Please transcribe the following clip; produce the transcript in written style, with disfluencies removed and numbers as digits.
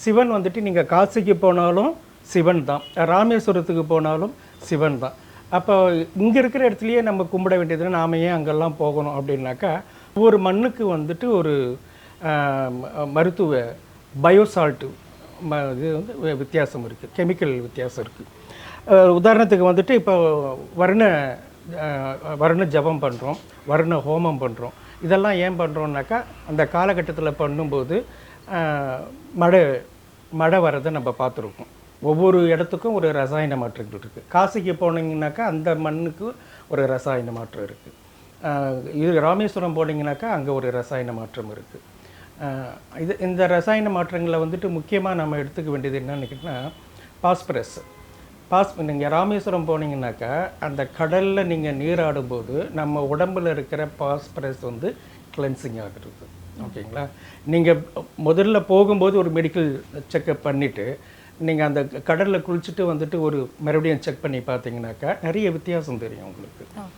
சிவன் வந்துட்டு நீங்கள் காசிக்கு போனாலும் சிவன் தான், ராமேஸ்வரத்துக்கு போனாலும் சிவன் தான். அப்போ இங்கே இருக்கிற இடத்துலையே நம்ம கும்பிட வேண்டியதுன்னா நாம் ஏன் அங்கெல்லாம் போகணும் அப்படின்னாக்கா, ஒவ்வொரு மண்ணுக்கு வந்துட்டு ஒரு மருத்துவ பயோசால்ட்டு இது வந்து வித்தியாசம் இருக்குது, கெமிக்கல் வித்தியாசம் இருக்குது. உதாரணத்துக்கு வந்துட்டு இப்போ வருண ஜபம் பண்ணுறோம், வருண ஹோமம் பண்ணுறோம். இதெல்லாம் ஏன் பண்ணுறோம்னாக்கா, அந்த காலகட்டத்தில் பண்ணும்போது மழை வரதை நம்ம பார்த்துருக்கோம். ஒவ்வொரு இடத்துக்கும் ஒரு ரசாயன மாற்றங்கள் இருக்குது. காசிக்கு போனீங்கன்னாக்கா அந்த மண்ணுக்கு ஒரு ரசாயன மாற்றம் இருக்குது. இது ராமேஸ்வரம் போனீங்கன்னாக்கா அங்கே ஒரு ரசாயன மாற்றம் இருக்குது. இந்த ரசாயன மாற்றங்களை வந்துட்டு முக்கியமாக நம்ம எடுத்துக்க வேண்டியது என்னன்னு கேட்டிங்கன்னா, பாஸ்பரஸ். நீங்கள் ராமேஸ்வரம் போனீங்கன்னாக்கா அந்த கடலில் நீங்கள் நீராடும்போது நம்ம உடம்பில் இருக்கிற பாஸ்பரஸ் வந்து கிளென்சிங் ஆகிறது. ஓகேங்களா? நீங்கள் முதல்ல போகும்போது ஒரு மெடிக்கல் செக்கப் பண்ணிவிட்டு நீங்கள் அந்த கடலில் குளிச்சுட்டு வந்துட்டு ஒரு மறுபடியும் செக் பண்ணி பார்த்தீங்கன்னாக்கா நிறைய வித்தியாசம் தெரியும் உங்களுக்கு.